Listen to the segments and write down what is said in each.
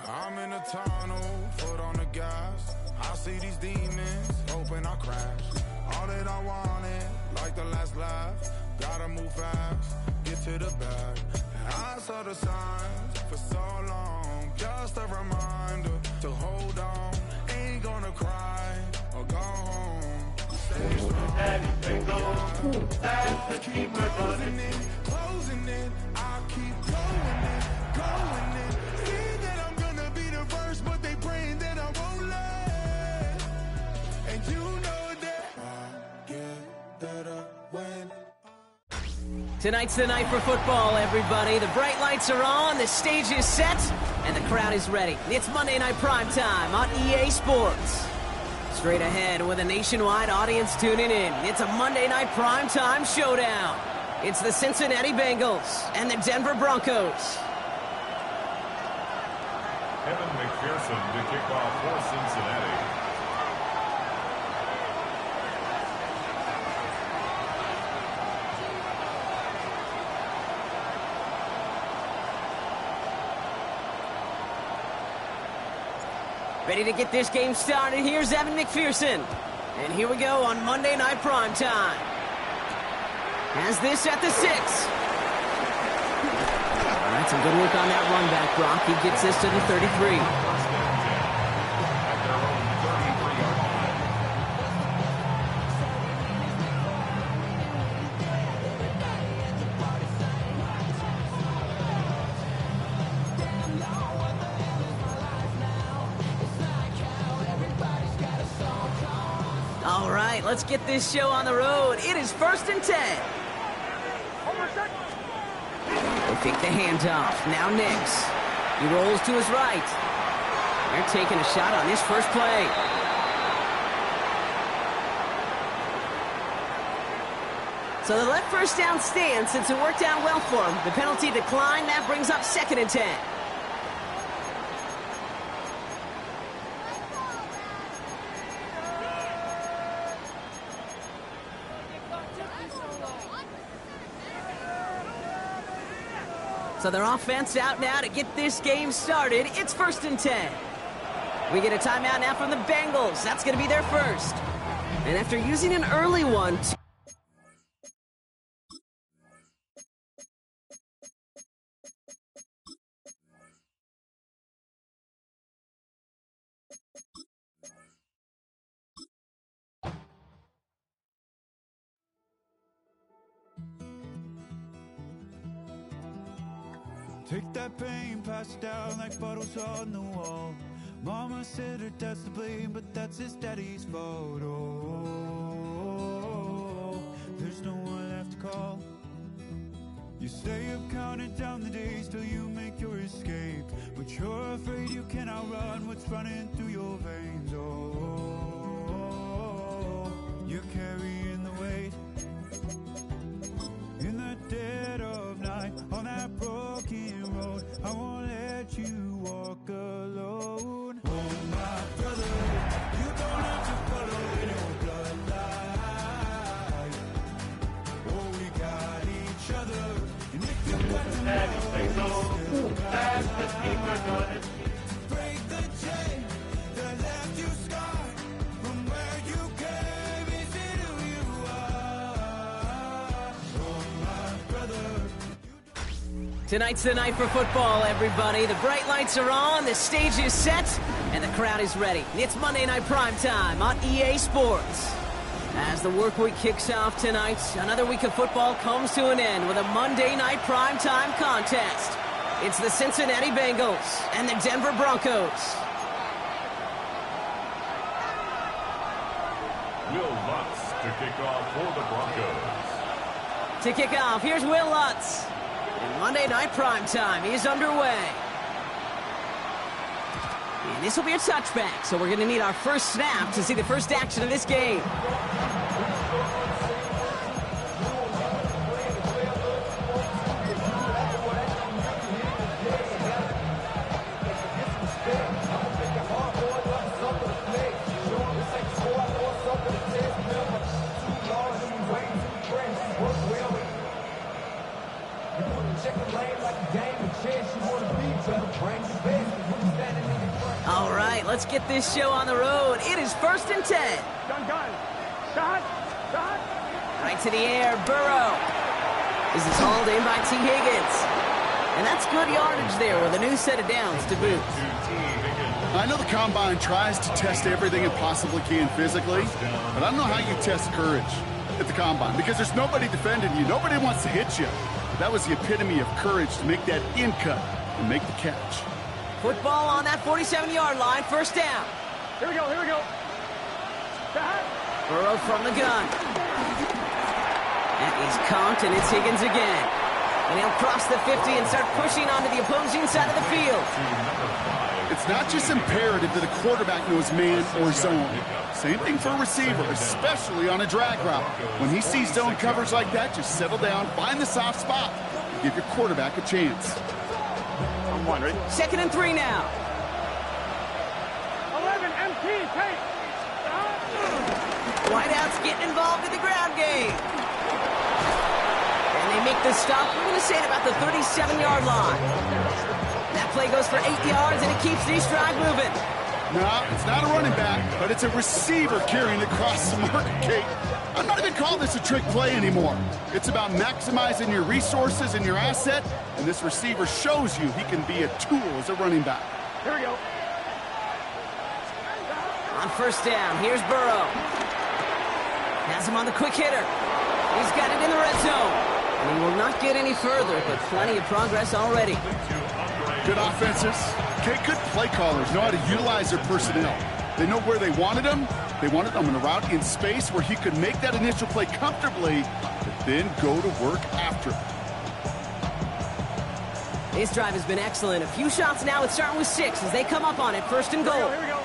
I'm in a tunnel, foot on the gas. I see these demons, hoping I crash. All that I wanted, like the last laugh. Gotta move fast, get to the bag. I saw the signs for so long, just a reminder to hold on. Ain't gonna cry or go home. Stay strong. Keep closing it, closing it. I keep going it. See that I'm gonna be the first, but they praying that I won't let. And you know that I get better when. Tonight's the night for football, everybody. The bright lights are on, the stage is set, and the crowd is ready. It's Monday Night Primetime on EA Sports. Straight ahead with a nationwide audience tuning in. It's a Monday Night Primetime showdown. It's the Cincinnati Bengals and the Denver Broncos. Kevin McPherson to kick off for Cincinnati. Ready to get this game started. Here's Evan McPherson. And here we go on Monday Night Primetime. Has this at the 6. All right, some good work on that run back, Brock. He gets this to the 33. All right, let's get this show on the road. It is 1st and 10. They take the handoff. Now Nix. He rolls to his right. They're taking a shot on this first play. So they let first down stand since it worked out well for him. The penalty declined. That brings up 2nd and 10. So their offense out now to get this game started. It's 1st and 10. We get a timeout now from the Bengals. That's going to be their first. And after using an early one... Take that pain, pass it down like bottles on the wall. Mama said her dad's to blame, but that's his daddy's fault. Oh, there's no one left to call. You stay up counting down the days till you make your escape, but you're afraid you cannot run what's running through your veins. Oh, you're carrying the weight in the dead of night on that broken road. I won't let you walk alone. Oh my brother, you don't have to follow in your bloodline. Oh, we got each other, and if you got to break the chain that left you scarred from where you came. Is it who you are? Oh my brother. Tonight's the night for football, everybody. The bright lights are on, the stage is set, and the crowd is ready. It's Monday Night Primetime on EA Sports. As the work week kicks off tonight, another week of football comes to an end with a Monday Night Primetime contest. It's the Cincinnati Bengals and the Denver Broncos. Will Lutz to kick off for the Broncos. To kick off, here's Will Lutz. And Monday Night Primetime is underway. And this will be a touchback, so we're going to need our first snap to see the first action of this game. Check the lane like a game of chance. You want to beat, better bring the best. When you standing right, let's get this show on the road. It is 1st and 10. Gun. Shot. Right to the air, Burrow. This is hauled in by T. Higgins. And that's good yardage there with a new set of downs to boot. I know the Combine tries to test everything it possibly can physically, but I don't know how you test courage at the Combine because there's nobody defending you. Nobody wants to hit you. That was the epitome of courage to make that in cut and make the catch. Football on that 47-yard line, 1st down. Here we go. Shot. Burrow from the gun. That is conked, and it's Higgins again. And he'll cross the 50 and start pushing onto the opposing side of the field. It's not just imperative that a quarterback knows man or zone. Same thing for a receiver, especially on a drag route. When he sees zone coverage like that, just settle down, find the soft spot, and give your quarterback a chance. I'm wondering. 2nd and 3 now. 11 MT, take. Wideouts getting involved in the ground game. And they make the stop. We're going to say at about the 37-yard line. That play goes for 8 yards, and it keeps the stride moving. No, it's not a running back, but it's a receiver carrying across the market, Kate. I'm not even calling this a trick play anymore. It's about maximizing your resources and your asset, and this receiver shows you he can be a tool as a running back. Here we go. On 1st down, here's Burrow. Has him on the quick hitter. He's got it in the red zone. And he will not get any further, but plenty of progress already. Good offenses. Okay, good play callers know how to utilize their personnel. They know where they wanted them. They wanted them in a route in space where he could make that initial play comfortably, but then go to work after it. This drive has been excellent. A few shots now. It's starting with 6 as they come up on it. 1st and goal. Here we go.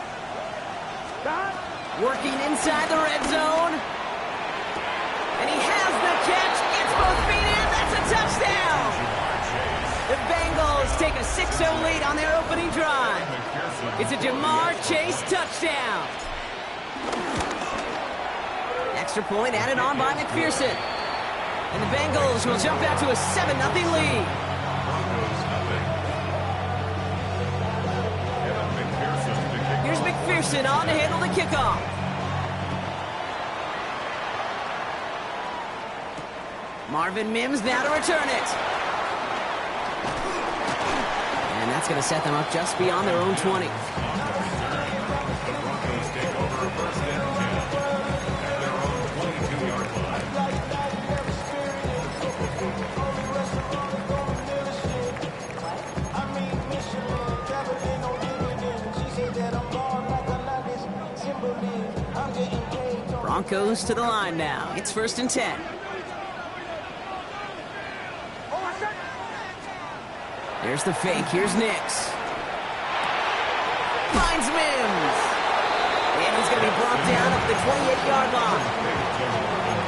Shot. Working inside the red zone. And he has the catch. Gets both feet in. That's a touchdown. The Bengals take a 6-0 lead on their opening drive. It's a Jamar Chase touchdown. Extra point added on by McPherson. And the Bengals will jump out to a 7-0 lead. Here's McPherson on to handle the kickoff. Marvin Mims now to return it. And that's going to set them up just beyond their own 20. Broncos to the line now. It's 1st and 10. There's the fake. Here's Nix. Finds Mims. And he's going to be brought down up the 28-yard line.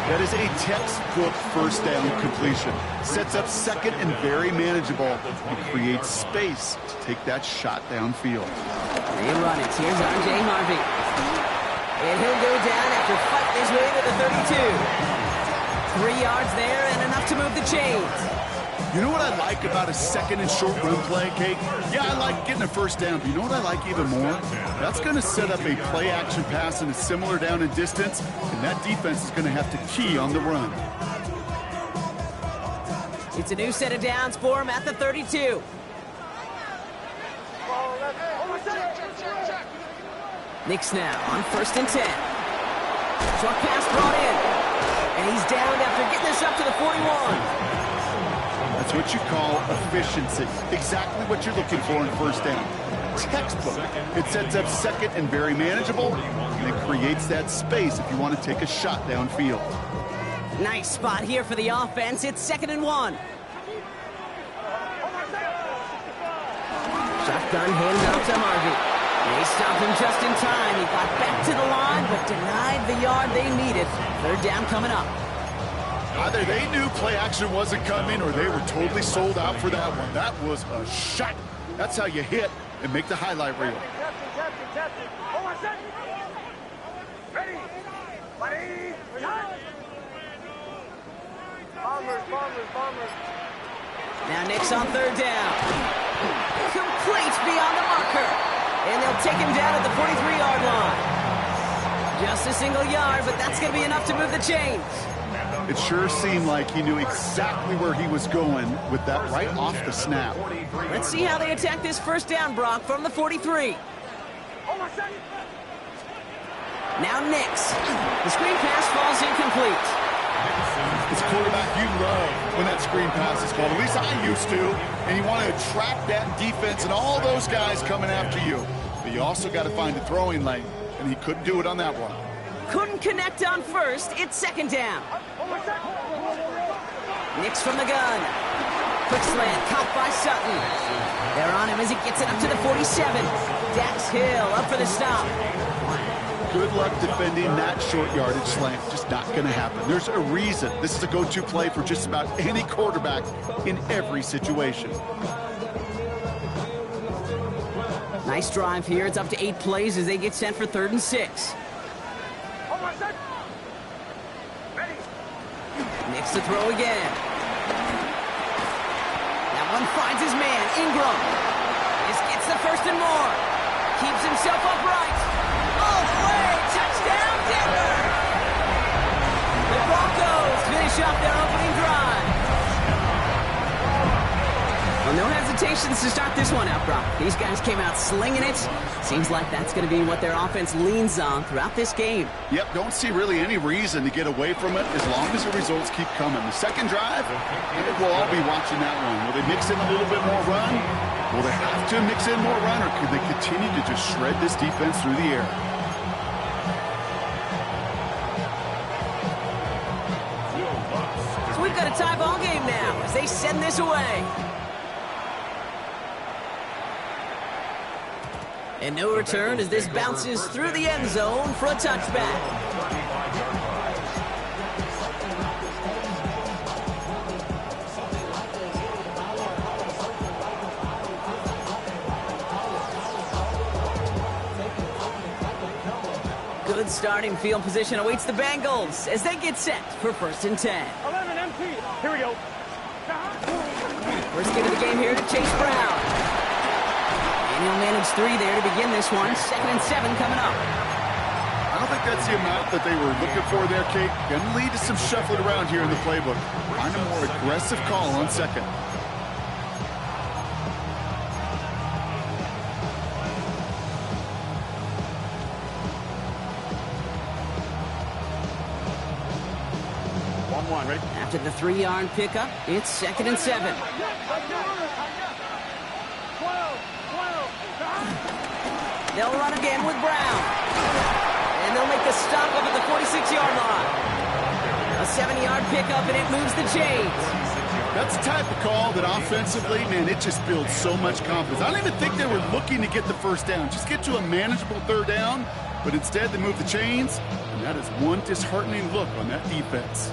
That is a textbook 1st down completion. Sets up 2nd and very manageable and creates space to take that shot downfield. They run it. Here's R.J. Harvey. And he'll go down after fighting his way to the 32. 3 yards there and enough to move the chains. You know what I like about a 2nd and short run play, Kate? Yeah, I like getting a 1st down, but you know what I like even more? That's going to set up a play-action pass in a similar down and distance, and that defense is going to have to key on the run. It's a new set of downs for him at the 32. Nix now on 1st and 10. Short pass brought in. And he's down after getting this up to the 41. That's what you call efficiency. Exactly what you're looking for in 1st down. Textbook. It sets up 2nd and very manageable, and it creates that space if you want to take a shot downfield. Nice spot here for the offense. It's 2nd and 1. Shotgun hands off to Harvey. They stopped him just in time. He got back to the line, but denied the yard they needed. 3rd down coming up. Either they knew play action wasn't coming or they were totally sold out for that one. That was a shot. That's how you hit and make the highlight reel. Ready. Bombers. Now Nix on 3rd down. Complete beyond the marker. And they'll take him down at the 43-yard line. Just a single yard, but that's going to be enough to move the chains. It sure seemed like he knew exactly where he was going with that right off the snap. Let's see how they attack this first down, Brock, from the 43. Now Nix. The screen pass falls incomplete. It's a quarterback you love when that screen pass is called. At least I used to. And you want to attract that defense and all those guys coming after you. But you also got to find a throwing lane. And he couldn't do it on that one. Couldn't connect on first. It's second down. Nix from the gun. Quick slant, caught by Sutton. They're on him as he gets it up to the 47. Dax Hill up for the stop. Good luck defending that short yardage slant. Just not going to happen. There's a reason. This is a go-to play for just about any quarterback in every situation. Nice drive here. It's up to 8 plays as they get set for 3rd and 6. Nix to throw again. That one finds his man, Ingram. This gets the 1st and more. Keeps himself upright. All the way. Touchdown, Denver. The Broncos finish off their opening drive. Well, no hesitations to start this one out, Brock. These guys came out slinging it. Seems like that's going to be what their offense leans on throughout this game. Yep, don't see really any reason to get away from it as long as the results keep coming. The second drive, we'll all be watching that one. Will they mix in a little bit more run? Will they have to mix in more run, or could they continue to just shred this defense through the air? So we've got a tie ball game now as they send this away. And no return as this bounces through the end zone for a touchback. Good starting field position awaits the Bengals as they get set for 1st and 10. 11 empty. Here we go. First get of the game here to Chase Brown. And he'll manage 3 there to begin this one. 2nd and 7 coming up. I don't think that's the amount that they were looking for there, Kate. Going to lead to some shuffling around here in the playbook. Find a more aggressive call on 2nd. Ready? After the 3-yard pickup, it's 2nd and 7. They'll run again with Brown. And they'll make the stop up at the 46-yard line. A 70-yard pickup, and it moves the chains. That's the type of call that offensively, man, it just builds so much confidence. I don't even think they were looking to get the 1st down. Just get to a manageable 3rd down. But instead, they move the chains. And that is one disheartening look on that defense.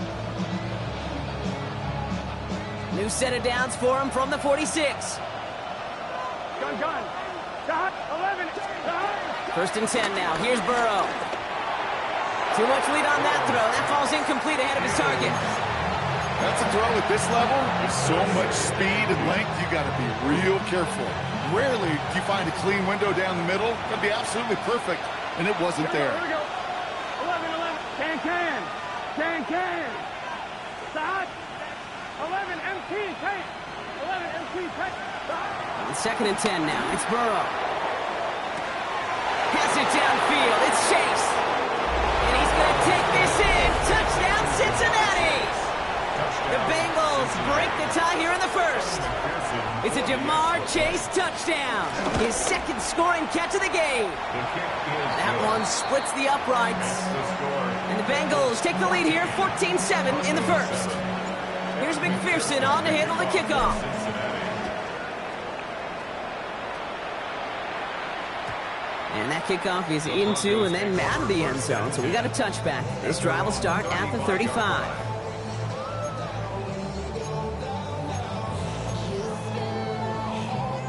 New set of downs for him from the 46. Gun. Dot, 11. Dot. 1st and 10 now. Here's Burrow. Too much lead on that throw. That falls incomplete ahead of his target. That's a throw at this level. With so much speed and length, you got to be real careful. Rarely do you find a clean window down the middle. That'd be absolutely perfect, and it wasn't there. Here we go. 11. Can. Dot. 11 MT. Take. 11 MT. Take. Dot. 2nd and 10 now. It's Burrow. Has it downfield. It's Chase. And he's going to take this in. Touchdown, Cincinnati. The Bengals break the tie here in the 1st. It's a Jamar Chase touchdown. His 2nd scoring catch of the game. That one splits the uprights. And the Bengals take the lead here, 14-7 in the 1st. Here's McPherson on to handle the kickoff. And that kickoff is into and then out of the end zone. So we got a touchback. This drive will start at the 35.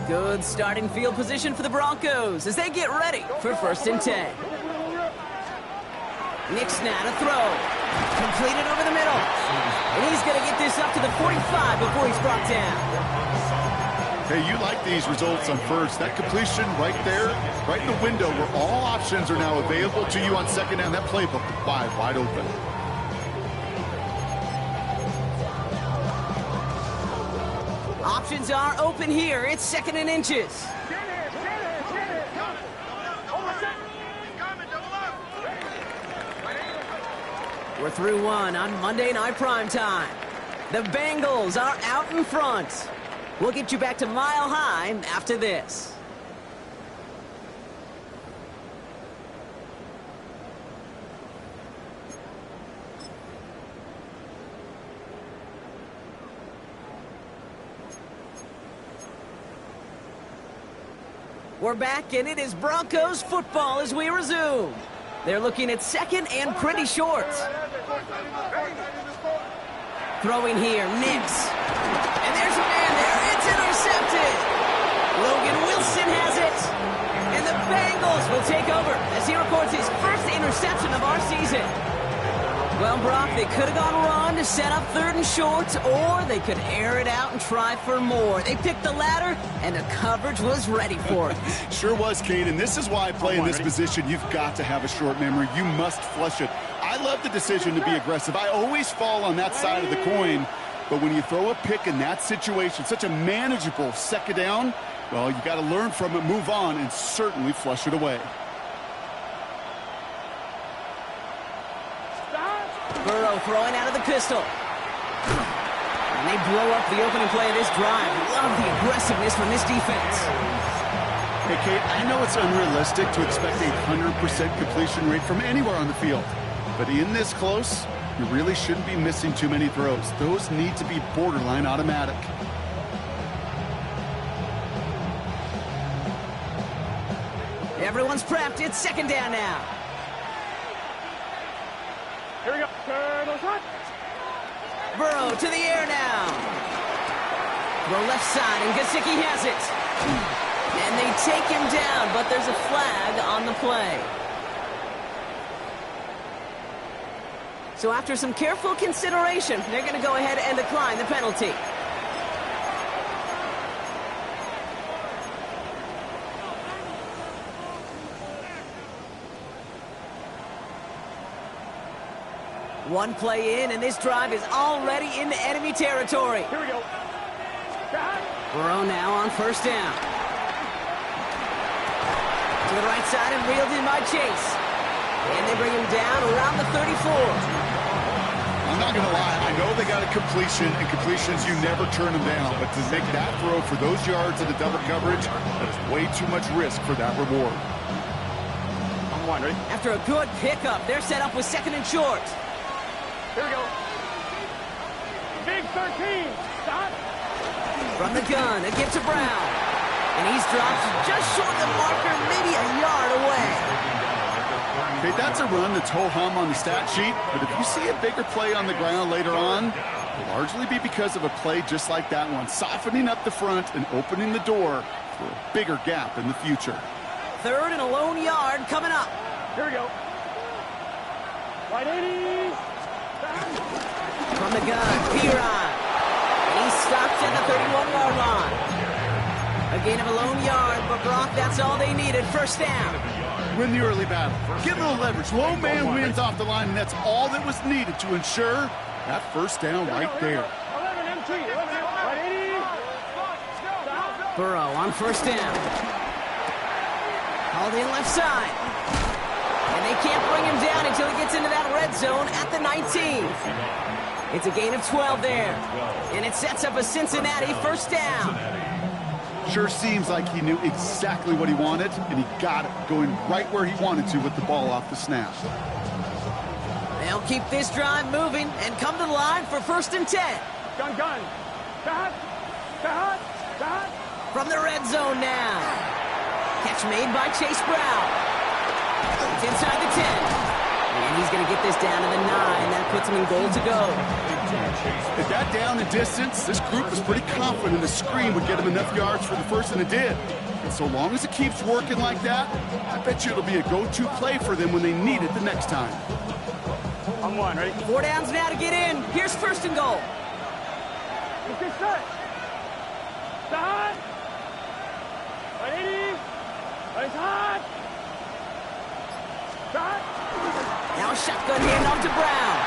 Good starting field position for the Broncos as they get ready for 1st and 10. Nix now to throw. Completed over the middle. And he's going to get this up to the 45 before he's brought down. Hey, you like these results on first. That completion right there, right in the window where all options are now available to you on second down. That playbook wide open. Options are open here. It's second and inches. We're through one on Monday Night Primetime. The Bengals are out in front. We'll get you back to Mile High after this. We're back, and it is Broncos football as we resume. They're looking at second and pretty short. Throwing here, Nix. And there's a man there. It's intercepted. Logan Wilson has it. And the Bengals will take over as he records his first interception of our season. Well, Brock, they could have gone run to set up third and short, or they could air it out and try for more. They picked the latter, and the coverage was ready for it. Sure was, Kate, and this is why playing this position, you've got to have a short memory. You must flush it. I love the decision to be aggressive. I always fall on that side of the coin, but when you throw a pick in that situation, such a manageable second down, well, you got to learn from it, move on, and certainly flush it away. Burrow throwing out of the pistol. And they blow up the opening play of this drive. Love the aggressiveness from this defense. Hey, Kate, I know it's unrealistic to expect a 100% completion rate from anywhere on the field. But in this close, you really shouldn't be missing too many throws. Those need to be borderline automatic. Everyone's prepped. It's second down now. Here we go. Burrow to the air now. The left side, and Gesicki has it. And they take him down, but there's a flag on the play. So after some careful consideration, they're going to go ahead and decline the penalty. One play in, and this drive is already into enemy territory. Here we go. Burrow now on first down. To the right side and reeled in by Chase. And they bring him down around the 34. I'm not going to lie. I know they got a completion, and completions, you never turn them down. But to make that throw for those yards in the double coverage, that is way too much risk for that reward. I'm one, ready? After a good pickup, they're set up with second and short. Here we go. Big 13. Stop. From the gun, a give to Brown. And he's dropped just short of the marker, maybe a yard away. Okay, that's a run that's ho-hum on the stat sheet, but if you see a bigger play on the ground later on, it'll largely be because of a play just like that one, softening up the front and opening the door for a bigger gap in the future. Third and a lone yard coming up. Here we go. Right 80. From the gun, Piron. And he stops at the 31-yard line. A gain of a lone yard, but Brock, that's all they needed. First down. Win the early battle. Get a little leverage. Low man wins off the line, and that's all that was needed to ensure that first down right there. 11 MT. 11 right 80. Burrow on first down. Hauled in left side. And they can't bring him down until he gets into that red zone at the 19. It's a gain of 12 there. And it sets up a Cincinnati first down. Sure seems like he knew exactly what he wanted, and he got it, going right where he wanted to with the ball off the snap. They'll keep this drive moving and come to the line for first and 10. Gun. Dot. From the red zone now. Catch made by Chase Brown. It's inside the 10. And he's going to get this down to the 9. That puts him in goal to go. At that down and distance, this group was pretty confident the screen would get him enough yards for the first, and it did. And so long as it keeps working like that, I bet you it'll be a go-to play for them when they need it the next time. I'm one, ready? 4 downs now to get in. Here's first and goal. Get set. Dot. It's hot! Shot! Now a shotgun handoff to Brown.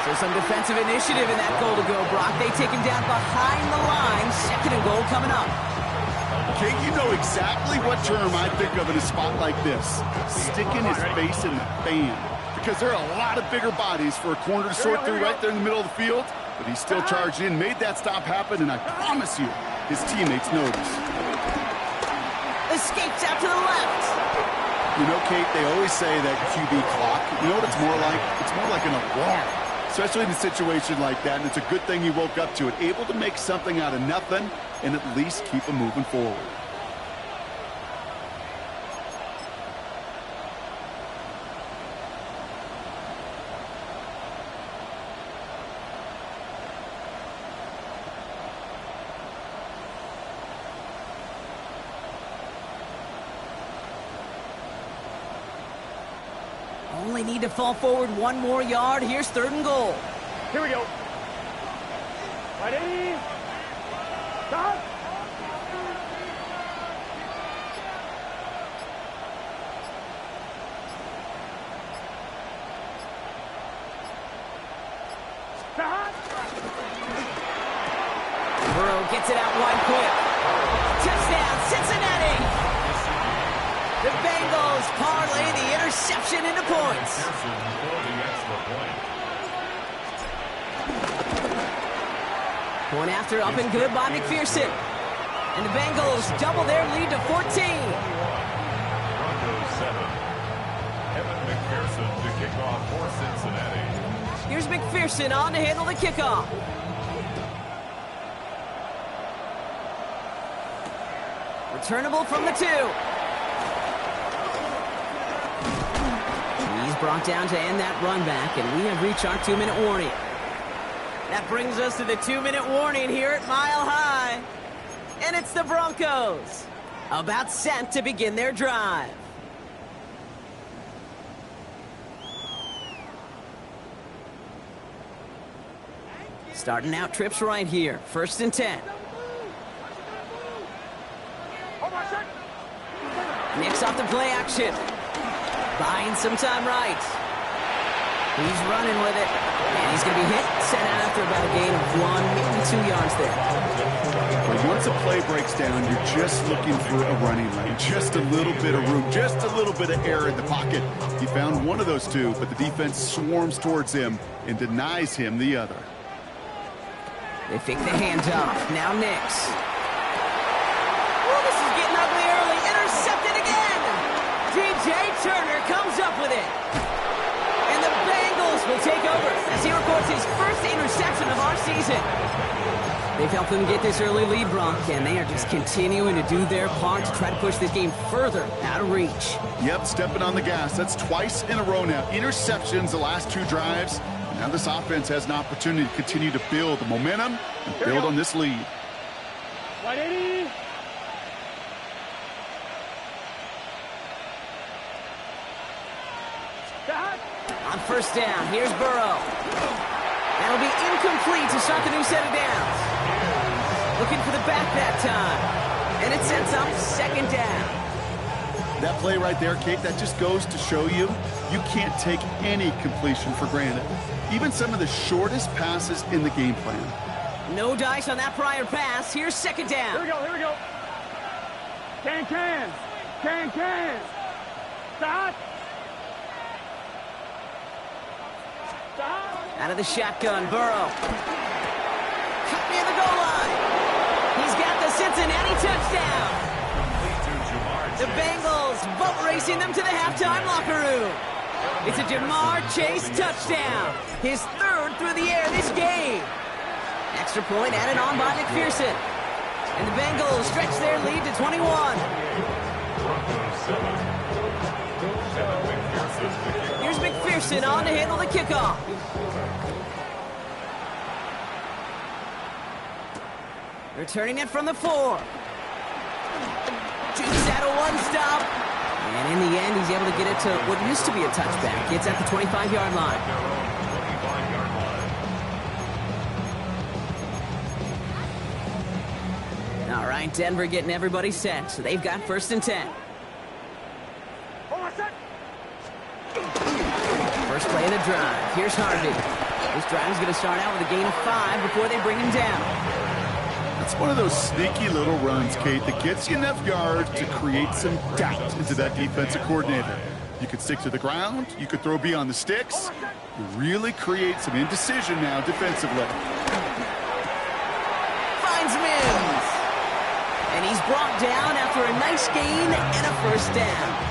So some defensive initiative in that goal to go, Brock. They take him down behind the line. Second and goal coming up. Kate, you know exactly what term I think of in a spot like this. Sticking his face in the fan. Because there are a lot of bigger bodies for a corner to sort through right there in the middle of the field. But he still charged in, made that stop happen, and I promise you, his teammates noticed. Escapes out to the left. You know, Kate, they always say that QB clock, you know what it's more like? It's more like an alarm. Especially in a situation like that, and it's a good thing he woke up to it. Able to make something out of nothing and at least keep him moving forward. Only need to fall forward one more yard. Here's third and goal. Here we go. Right 80. Stop. Stop. Burrow gets it out wide quick. Touchdown, Cincinnati! The Bengals parlay the interception into points. Pearson for the extra point. Point after up and good by McPherson. And the Bengals double their lead to 14. Broncos 7. Evan McPherson to kick off for Cincinnati. Here's McPherson on to handle the kickoff. Returnable from the 2. He's brought down to end that run back, and we have reached our 2-minute warning. That brings us to the 2-minute warning here at Mile High. And it's the Broncos, about set to begin their drive. Starting out trips right here, 1st and 10. Nick's off the play action. Buying some time right. He's running with it. And he's going to be hit, sent out after about a gain of 1, maybe 2 yards there. Well, once a play breaks down, you're just looking for a running lane. Just a little bit of room, just a little bit of air in the pocket. He found one of those two, but the defense swarms towards him and denies him the other. They fake the hands off. Now Nix. Oh, this is getting ugly early. Intercepted again. DJ Turner comes up with it. And the Bengals will take over as he records his first interception of our season. They've helped them get this early lead, Brock, and they are just continuing to do their part to try to push this game further out of reach. Yep, stepping on the gas. That's twice in a row now. Interceptions the last 2 drives. Now this offense has an opportunity to continue to build the momentum and build on this lead. 180. Stop. On 1st down, here's Burrow. That'll be incomplete to start the new set of downs. Looking for the back that time. And it sets up 2nd down. That play right there, Kate, that just goes to show you can't take any completion for granted. Even some of the shortest passes in the game plan. No dice on that prior pass. Here's 2nd down. Here we go, here we go. Can. Stop. Stop. Out of the shotgun, Burrow. Cut near the goal line. He's got the Cincinnati touchdown. The Bengals boat racing them to the halftime locker room. It's a Jamar Chase touchdown. His 3rd through the air this game. Extra point added on by McPherson. And the Bengals stretch their lead to 21. Here's McPherson on to handle the kickoff. Returning it from the 4. Shoots out a 1-stop. And in the end, he's able to get it to what used to be a touchback. It's at the 25-yard line. All right, Denver getting everybody set. So they've got 1st and 10. First play of the drive. Here's Harvey. This drive is going to start out with a gain of 5 before they bring him down. It's one of those sneaky little runs, Kate, that gets you enough yards to create some doubt into that defensive coordinator. You could stick to the ground. You could throw beyond the sticks. You really create some indecision now defensively. Finds Mims. And he's brought down after a nice gain and a first down.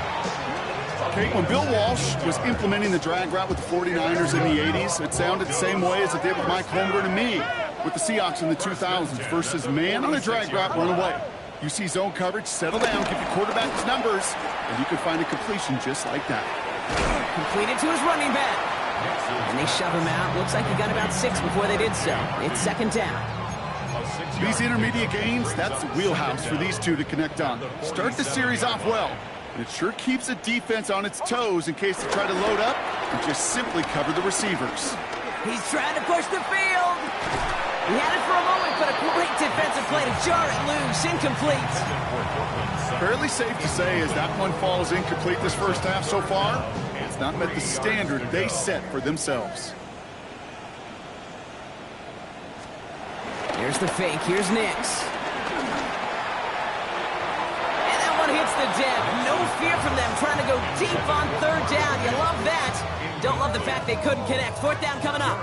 Kate, when Bill Walsh was implementing the drag route with the 49ers in the 80s, it sounded the same way as it did with Mike Holmgren and me with the Seahawks in the 2000s versus man on a drag route, run away. You see zone coverage, settle down, give your quarterback his numbers, and you can find a completion just like that. Completed to his running back. And they shove him out. Looks like he got about 6 before they did so. It's second down. These intermediate gains, that's the wheelhouse for these two to connect on. Start the series off well. And it sure keeps the defense on its toes in case they try to load up and just simply cover the receivers. He's trying to push the field. He had it for a moment, but a great defensive play to jar it loose. Incomplete. Fairly safe to say as that one falls incomplete this first half so far, it's not met the standard they set for themselves. Here's the fake. Here's Nix. And that one hits the deck. No fear from them trying to go deep on third down. You love that. Don't love the fact they couldn't connect. Fourth down coming up.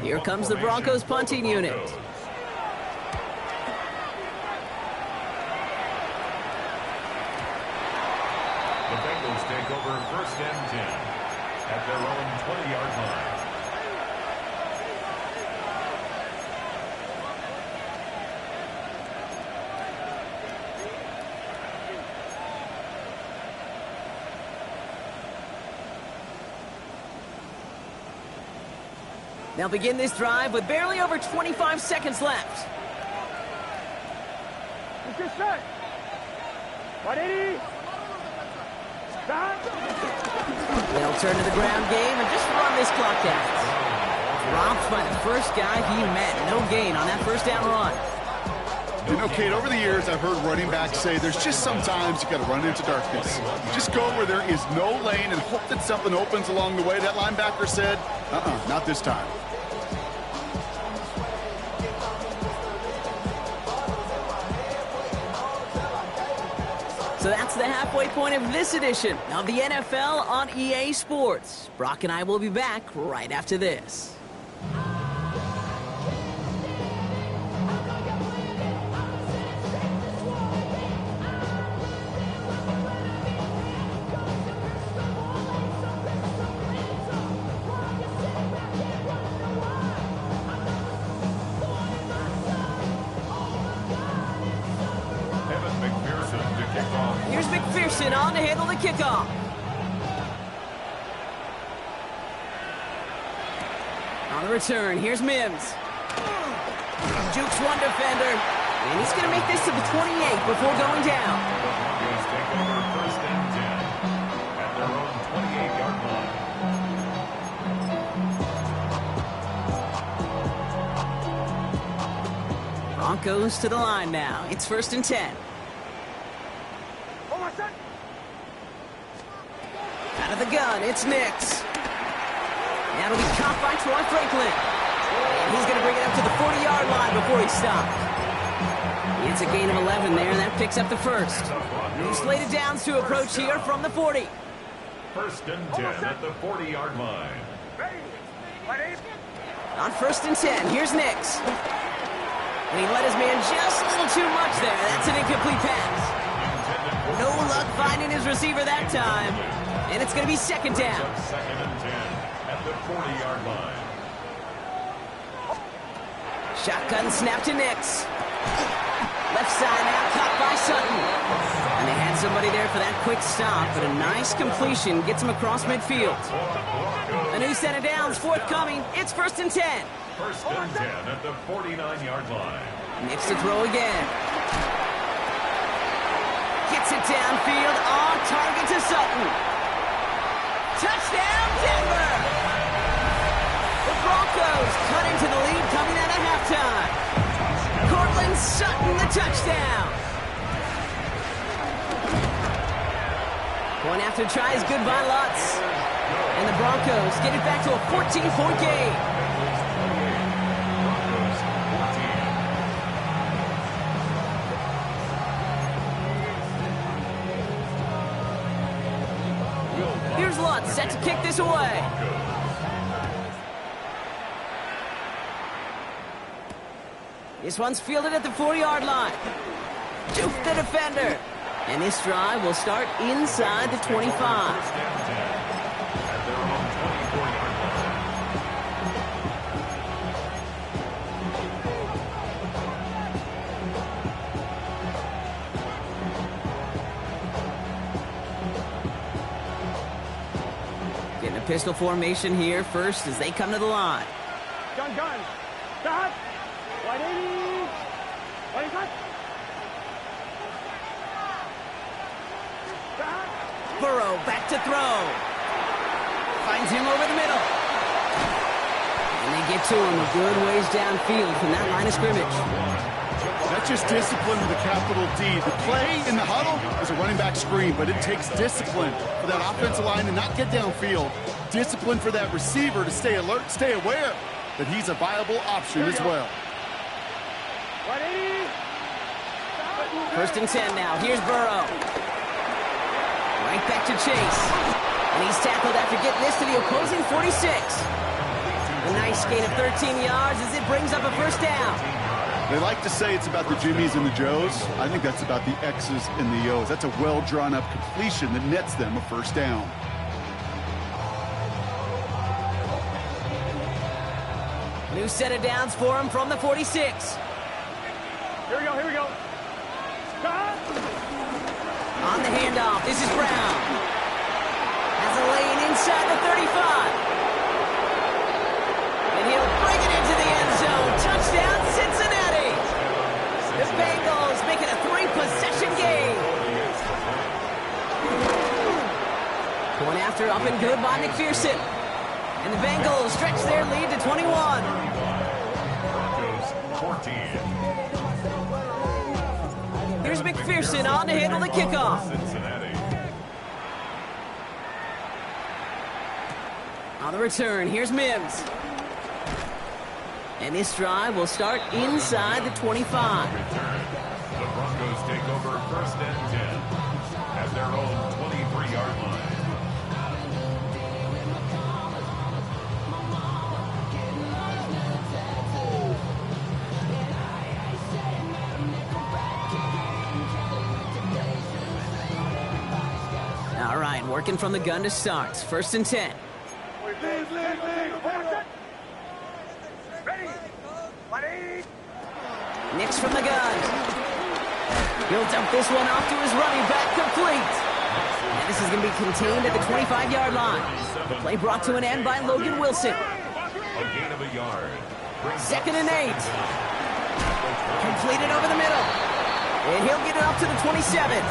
Here comes the Broncos punting unit. The Bengals take over first and 10 at their own 20-yard line. They'll begin this drive with barely over 25 seconds left. Get set. 180. Stop. They'll turn to the ground game and just run this clock out. Dropped by the first guy he met. No gain on that first down run. You know, Kate, over the years, I've heard running backs say there's just sometimes you got to run into darkness. Just go where there is no lane and hope that something opens along the way. That linebacker said, not this time. So that's the halfway point of this edition of the NFL on EA Sports. Brock and I will be back right after this. Here's McPherson on to handle the kickoff. On the return, here's Mims. Jukes one defender, and he's going to make this to the 28 before going down. Broncos take over first and 10 at their own 28-yard line. Broncos to the line now. It's first and 10. Out of the gun, it's Nix. That'll be caught by Troy Franklin. And he's going to bring it up to the 40-yard line before he stopped. It's a gain of 11 there, and that picks up the first. New slated downs to approach here from the 40. First and 10 at the 40-yard line. On first and 10, here's Nix. And he let his man just a little too much there. That's an incomplete pass. No luck finding his receiver that time. And it's going to be second down. Second and 10 at the 40-yard line. Shotgun snap to Nix. Left side now, caught by Sutton. And they had somebody there for that quick stop, but a nice completion gets him across midfield. A new set of downs forthcoming. It's first and 10. First and 10 at the 49-yard line. Nix to throw again. Gets it downfield, on target to Sutton. Touchdown, Denver! The Broncos cut into the lead coming out of halftime. Cortland Sutton, the touchdown. Going after tries good by Lutz. And the Broncos get it back to a 14-point game. Here's Lutz set to kick this away. This one's fielded at the 40-yard line. Juke the defender. And this drive will start inside the 25. Getting a pistol formation here first as they come to the line. Gun. Stop. 180. 180. Burrow back to throw. Finds him over the middle. And they get to him a good ways downfield from that line of scrimmage. That's just discipline with a capital D. The play in the huddle is a running back screen, but it takes discipline for that offensive line to not get downfield. Discipline for that receiver to stay alert, stay aware that he's a viable option as well. 180. First and 10 now. Here's Burrow. Right back to Chase. And he's tackled after getting this to the opposing 46. A nice gain of 13 yards as it brings up a first down. They like to say it's about the Jimmies and the Joes. I think that's about the X's and the O's. That's a well-drawn-up completion that nets them a first down. New set of downs for him from the 46. Here we go. Stop. On the handoff, this is Brown. Has a lane inside the 35. And he'll bring it into the end zone. Touchdown, Cincinnati. The Bengals make it a 3-possession game. Going after up and good by McPherson. And the Bengals stretch their lead to 21. Broncos 14. Here's McPherson on to handle the kickoff. Cincinnati. On the return, here's Mims. And this drive will start inside the 25. Return. The Broncos take over first and 10 at their own 23-yard line. All right, working from the gun to start. First and 10. Nix from the gun. He'll dump this one off to his running back, complete. And this is going to be contained at the 25-yard line. The play brought to an end by Logan Wilson. A gain of a yard. Second and 8. Completed over the middle. And he'll get it up to the 27.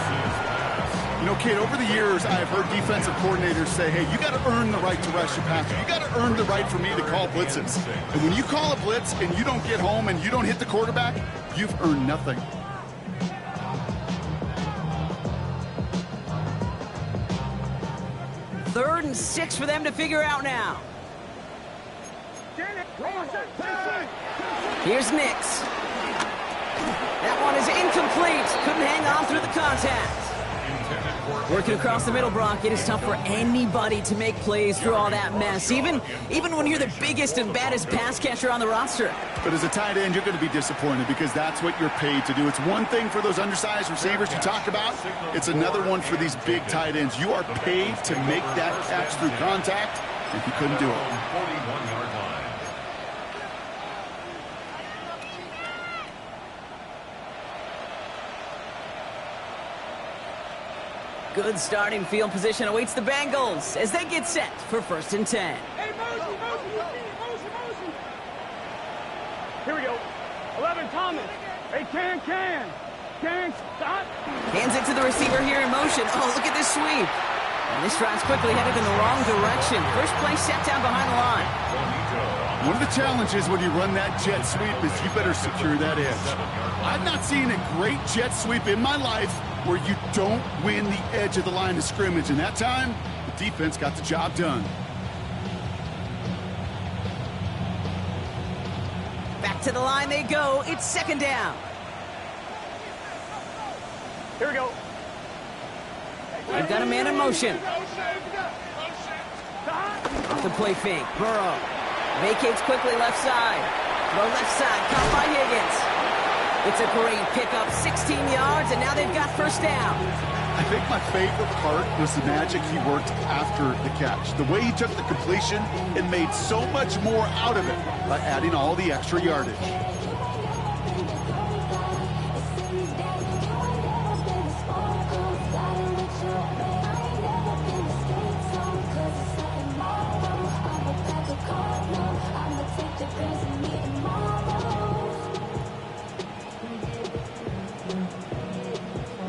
You know, kid, over the years, I have heard defensive coordinators say, hey, you got to earn the right to rush your passer. You got to earn the right for me to call blitzes. And when you call a blitz and you don't get home and you don't hit the quarterback, you've earned nothing. Third and 6 for them to figure out now. Here's Nix. That one is incomplete. Couldn't hang on through the contact. Working across the middle, Brock, it is tough for anybody to make plays through all that mess, even when you're the biggest and baddest pass catcher on the roster. But as a tight end, you're going to be disappointed because that's what you're paid to do. It's one thing for those undersized receivers you talk about. It's another one for these big tight ends. You are paid to make that catch through contact, and you couldn't do it. 41-yard line. Good starting field position awaits the Bengals as they get set for first and 10. Hey, motion. Here we go. 11, Thomas. Hey, can. Stop. Hands it to the receiver here in motion. Oh, look at this sweep. And this drive's quickly headed in the wrong direction. First play set down behind the line. One of the challenges when you run that jet sweep is you better secure that edge. I've not seen a great jet sweep in my life where you don't win the edge of the line of scrimmage. And that time, the defense got the job done. Back to the line they go. It's second down. Here we go. They've got a man in motion. Off the play fake. Burrow vacates quickly left side. Throw left side. Caught by Higgins. It's a great pickup. 16 yards, and now they've got first down. I think my favorite part was the magic he worked after the catch. The way he took the completion and made so much more out of it by adding all the extra yardage.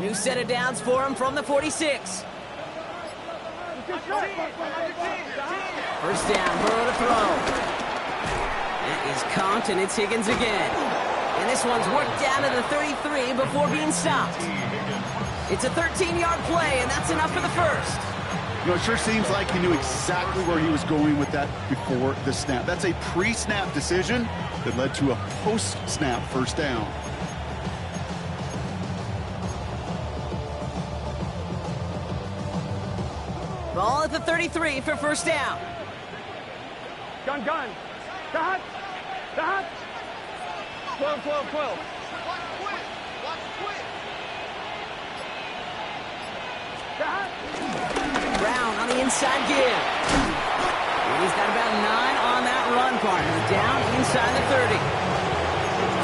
New set of downs for him from the 46. First down, Burrow to throw. That is caught, and it's Higgins again. And this one's worked down to the 33 before being stopped. It's a 13-yard play, and that's enough for the first. You know, it sure seems like he knew exactly where he was going with that before the snap. That's a pre-snap decision that led to a post-snap first down. Ball at the 33 for first down. Gun. Dot. 12. Dot. Brown on the inside give. And he's got about 9 on that run, partner. Down inside the 30.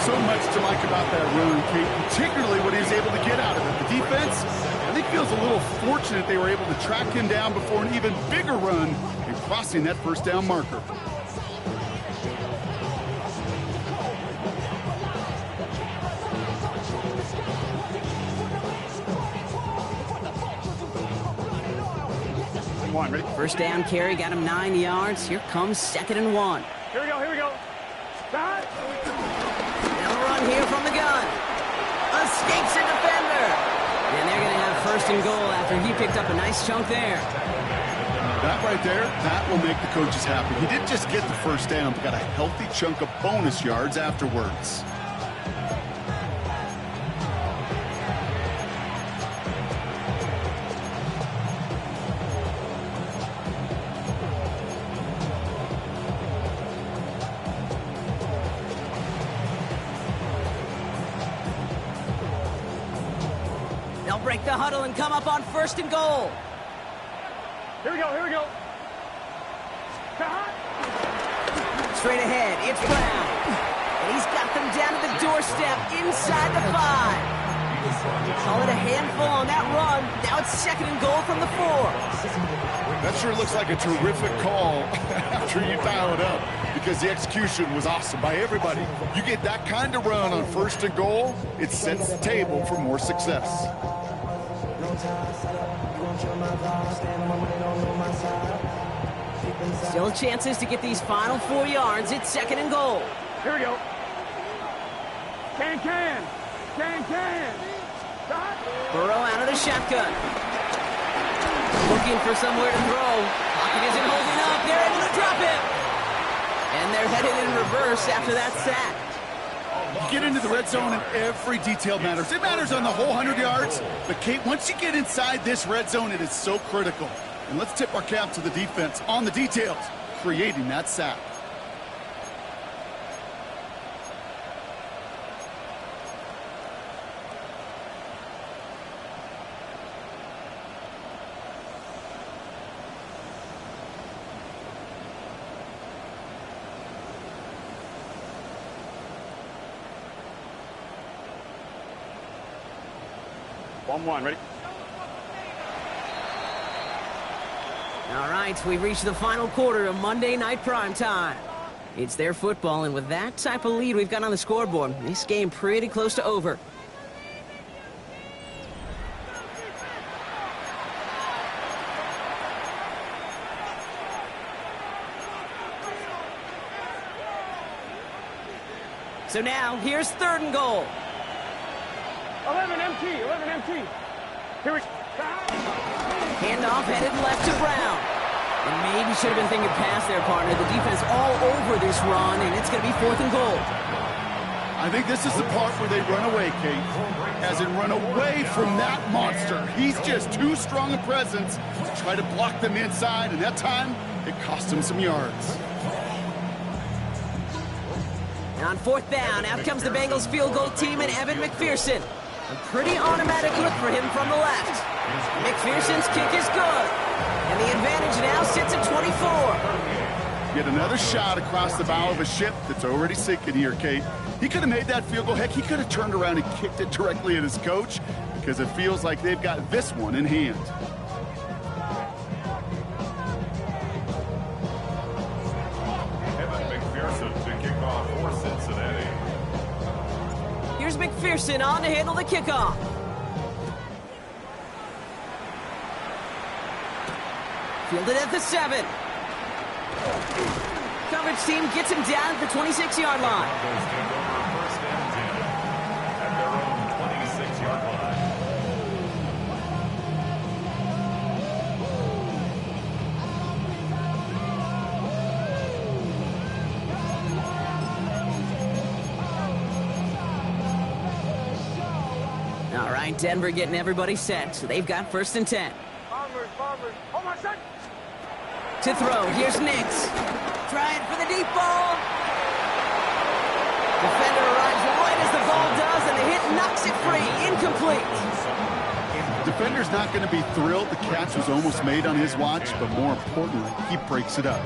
So much to like about that run, Kate, particularly what he was able to get out of it. The defense, I think, feels a little fortunate they were able to track him down before an even bigger run and crossing that first down marker. Ready? First down carry, got him 9 yards. Here comes 2nd and 1. Here we go. Dot. Now the run here from the gun. Escapes a defender. And they're going to have first and goal after he picked up a nice chunk there. That right there, that will make the coaches happy. He didn't just get the first down, but got a healthy chunk of bonus yards afterwards. They'll break the huddle and come up on first and goal. Here we go. Dot. Straight ahead, it's Brown. And he's got them down to the doorstep inside the 5. Call it a handful on that run. Now it's 2nd and goal from the 4. That sure looks like a terrific call after you dial it up, because the execution was awesome by everybody. You get that kind of run on first and goal, it sets the table for more success. Still chances to get these final 4 yards. It's 2nd and goal. Here we go. Can. Dot. Burrow out of the shotgun. Looking for somewhere to throw. Pocket isn't holding up. They're able to drop him. And they're headed in reverse after that sack. You get into the red zone and every detail matters. It matters on the whole 100 yards. But, Kate, once you get inside this red zone, it is so critical. And let's tip our cap to the defense on the details, creating that sack. One. Ready? All right, we've reached the final quarter of Monday Night Primetime. It's their football, and with that type of lead we've got on the scoreboard, this game pretty close to over. So now, here's 3rd and goal. 11 MT. Here we Handoff headed left to Brown. And maybe should have been thinking pass there, partner. The defense all over this run, and it's going to be 4th and goal. I think this is the part where they run away, Kate. As in run away from that monster. He's just too strong a presence to try to block them inside, and that time, it cost him some yards. On 4th down, out comes the Bengals field goal team and Evan McPherson. A pretty automatic look for him from the left. McPherson's kick is good. And the advantage now sits at 24. Yet another shot across the bow of a ship that's already sinking here, Kate. He could have made that field goal. Heck, he could have turned around and kicked it directly at his coach because it feels like they've got this one in hand. Evan McPherson to kick off for Cincinnati. Here's McPherson on to handle the kickoff. Fielded at the 7. Coverage team gets him down at the 26-yard line. First and 10 at their own 26-yard line. All right, Denver getting everybody set, so they've got 1st and 10. Hold my second. To throw, here's Nix. Trying for the deep ball. Defender arrives right as the ball does, and the hit knocks it free. Incomplete. Defender's not going to be thrilled. The catch was almost made on his watch, but more importantly, he breaks it up.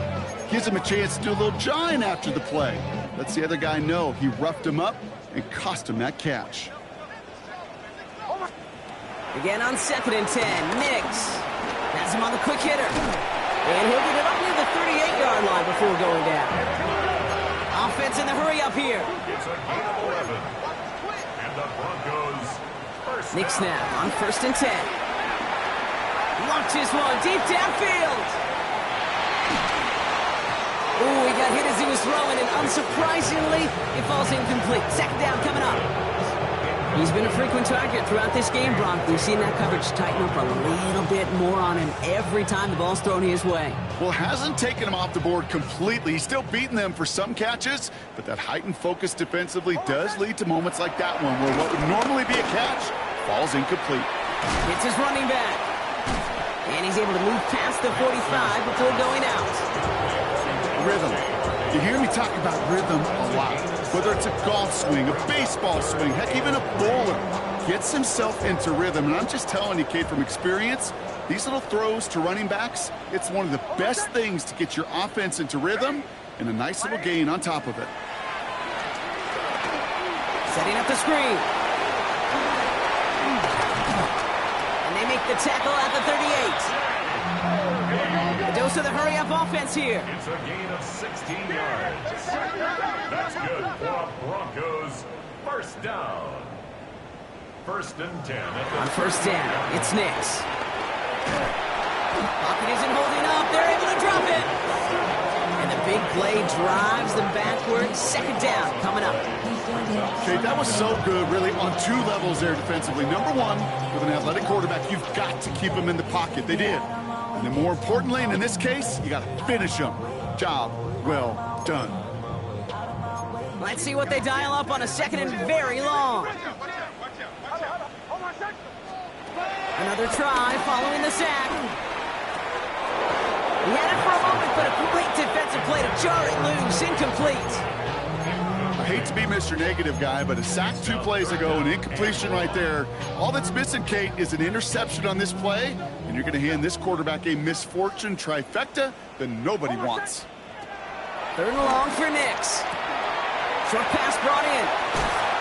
Gives him a chance to do a little jawing after the play. Lets the other guy know he roughed him up and cost him that catch. Again on 2nd and 10, Nix has him on the quick hitter. And he'll get it up near the 38-yard line before going down. Offense in the hurry up here. It's a gain of 11. And the Broncos first. Nix now on 1st and 10. Launches one deep downfield. Ooh, he got hit as he was throwing, and unsurprisingly, it falls incomplete. 2nd down coming up. He's been a frequent target throughout this game, Bronk. We've seen that coverage tighten up a little bit more on him every time the ball's thrown his way. Well, hasn't taken him off the board completely. He's still beating them for some catches, but that heightened focus defensively does lead to moments like that one where what would normally be a catch falls incomplete. It's his running back. And he's able to move past the 45 before going out. Rhythm. You hear me talk about rhythm a lot. Whether it's a golf swing, a baseball swing, heck, even a bowler gets himself into rhythm. And I'm just telling you, Kate, from experience, these little throws to running backs, it's one of the best things to get your offense into rhythm and a nice little gain on top of it. Setting up the screen. And they make the tackle at the 38. A dose of the hurry-up offense here. It's a gain of 16 yards. That's good for Broncos. First down. 1st and 10. On 1st down, it's Nix. Pocket isn't holding up. They're able to drop it. And the big play drives them backwards. 2nd down coming up. Okay, that was so good, really, on 2 levels there defensively. Number 1, with an athletic quarterback, you've got to keep him in the pocket. They did. And then more importantly, and in this case, you got to finish him. Job well done. Let's see what they dial up on a 2nd and very long. Another try following the sack. He had it for a moment, but a great defensive play to jar it loose. Incomplete. I hate to be Mr. Negative guy, but a sack 2 plays ago, an incompletion right there. All that's missing, Kate, is an interception on this play, and you're going to hand this quarterback a misfortune trifecta that nobody wants. 3rd and long for Nix. Short pass brought in.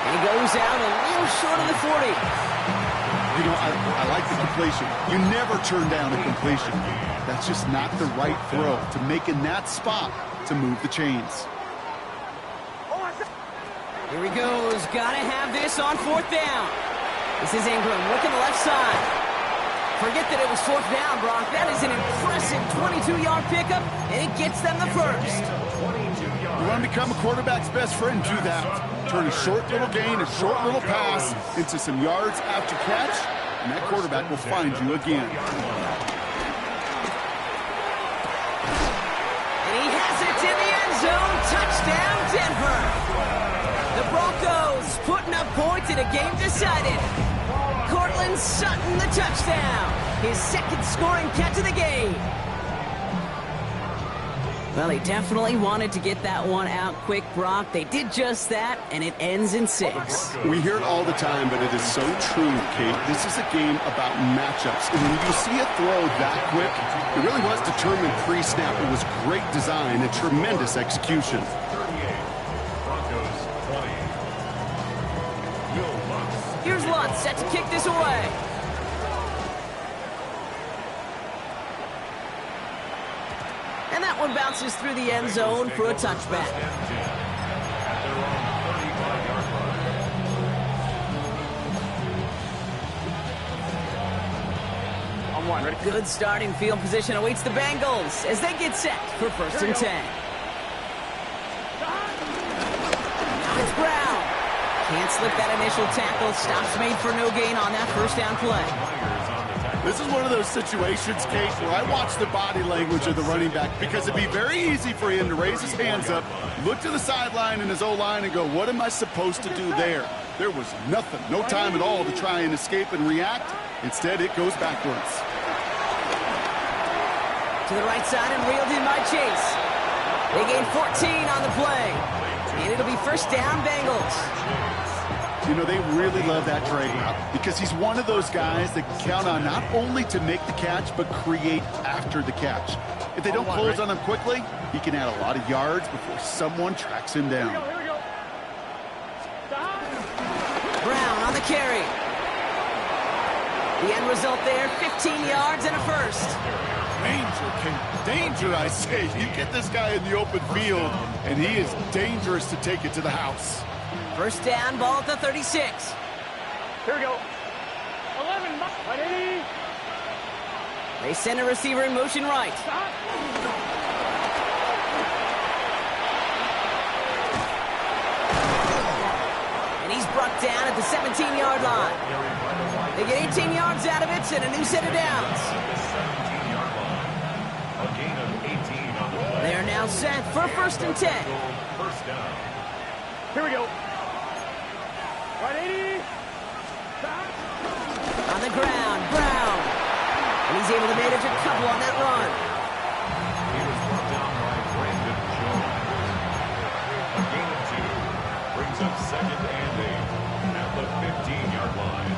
And he goes out a little short of the 40. You know, I like the completion. You never turn down a completion. That's just not the right throw to make in that spot to move the chains. Here he goes. Gotta have this on 4th down. This is Ingram looking the left side. Forget that it was 4th down, Brock. That is an impressive 22-yard pickup, and it gets them the first. You want to become a quarterback's best friend? Do that. Turn a short little gain, a short little pass into some yards after catch, and that quarterback will find you again. And he has it in the end zone. Touchdown, Denver. The Broncos putting up points in a game decided. Cortland Sutton, the touchdown. His second scoring catch of the game. Well, he definitely wanted to get that one out quick, Brock. They did just that, and it ends in 6. We hear it all the time, but it is so true, Kate. This is a game about matchups. And when you see a throw that quick, it really was determined pre-snap. It was great design and tremendous execution. 38, Broncos 20. Here's Lutz set to kick this away. And that one bounces through the end zone for a touchback. At their own 35-yard line. On one, ready? Good starting field position awaits the Bengals as they get set for first and 10. Now it's Brown. Can't slip that initial tackle. Stops made for no gain on that first down play. This is one of those situations, Kate, where I watch the body language of the running back because it'd be very easy for him to raise his hands up, look to the sideline in his O-line and go, what am I supposed to do there? There was nothing, no time at all to try and escape and react. Instead, it goes backwards. To the right side and reeled in by Chase. They gain 14 on the play. And it'll be first down, Bengals. You know, they really love that trade route because he's one of those guys that count on not only to make the catch, but create after the catch. If they don't close on him quickly, he can add a lot of yards before someone tracks him down. Here we go. Brown on the carry. The end result there, 15 yards and a first. Danger, Kate. Danger, I say. You get this guy in the open field, and he is dangerous to take it to the house. First down, ball at the 36. Here we go. 11, ready? They send a receiver in motion right. Stop. And he's brought down at the 17-yard line. They get 18 yards out of it and a new set of downs. A gain of 18 on the play. They are now set for first and 10. First down. Here we go. Right 80. Stop. On the ground, Brown. And he's able to manage a couple on that run. He was brought down by Brandon Jones. A gain of 2 brings up second and 8 at the 15-yard line.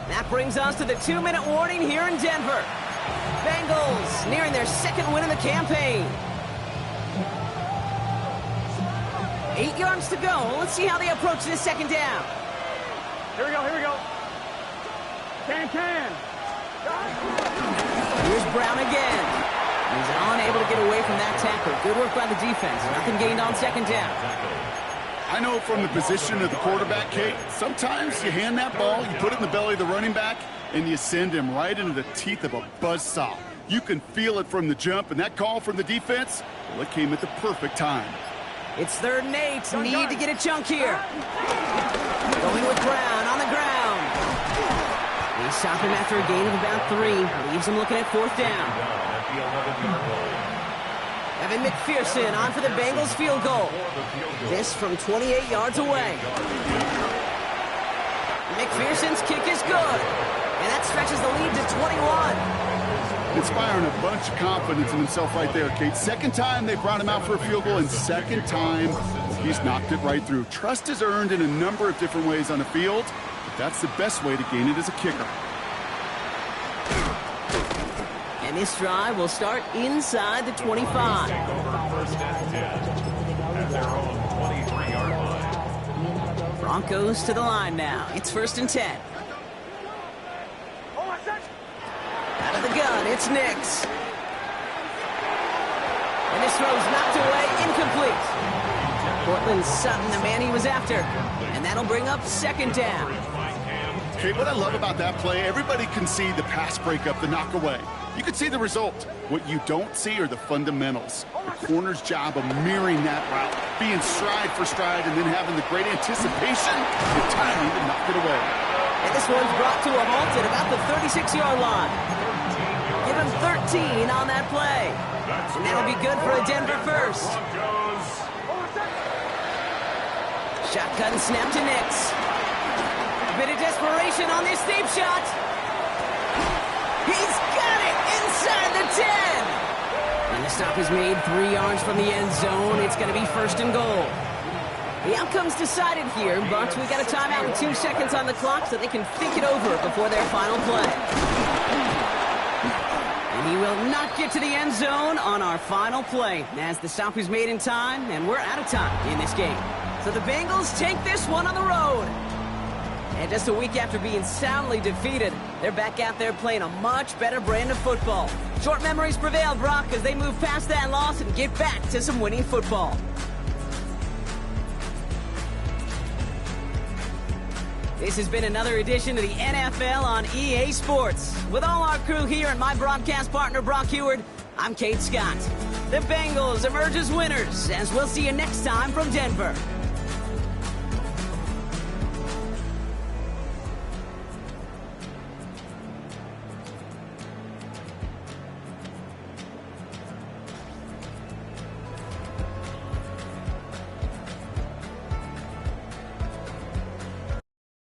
That brings us to the 2-minute warning here in Denver. Bengals nearing their second win in the campaign. 8 yards to go. Let's see how they approach this second down. Here we go. Can. Here's Brown again. He's unable to get away from that tackle. Good work by the defense. Nothing gained on second down. I know from the position of the quarterback, Kate, sometimes you hand that ball, you put it in the belly of the running back, and you send him right into the teeth of a buzzsaw. You can feel it from the jump, and that call from the defense, well, it came at the perfect time. It's 3rd and 8. Need to get a chunk here. Going with Brown on the ground. They stop him after a gain of about 3. Leaves him looking at 4th down. At the 11-yard line. Evan McPherson on for the Bengals field goal. This from 28 yards away. McPherson's kick is good. And that stretches the lead to 21. Inspiring a bunch of confidence in himself right there, Kate. Second time they brought him out for a field goal, and second time he's knocked it right through. Trust is earned in a number of different ways on the field, but that's the best way to gain it as a kicker. And this drive will start inside the 25. Take over first and 10 at their own 23-yard line. Broncos to the line now. It's first and 10. Out of the gun, it's Nix. And this throw's knocked away, incomplete. Cortland Sutton, the man he was after. And that'll bring up second down. Okay, what I love about that play, everybody can see the pass breakup, the knock away. You can see the result. What you don't see are the fundamentals. The corner's job of mirroring that route, being stride for stride, and then having the great anticipation and timing to knock it away. And this one's brought to a halt at about the 36-yard line. Give him 13 on that play. And that'll be good for a Denver first. Shotgun snap to Nix. A bit of desperation on this deep shot. He's got it inside the 10. And the stop is made 3 yards from the end zone. It's going to be first and goal. The outcome's decided here, but we got a timeout with 2 seconds on the clock so they can think it over before their final play. And he will not get to the end zone on our final play as the stop is made in time, and we're out of time in this game. So the Bengals take this one on the road. And just a week after being soundly defeated, they're back out there playing a much better brand of football. Short memories prevail, Brock, as they move past that loss and get back to some winning football. This has been another edition of the NFL on EA Sports. With all our crew here and my broadcast partner, Brock Heward, I'm Kate Scott. The Bengals emerge as winners, as we'll see you next time from Denver.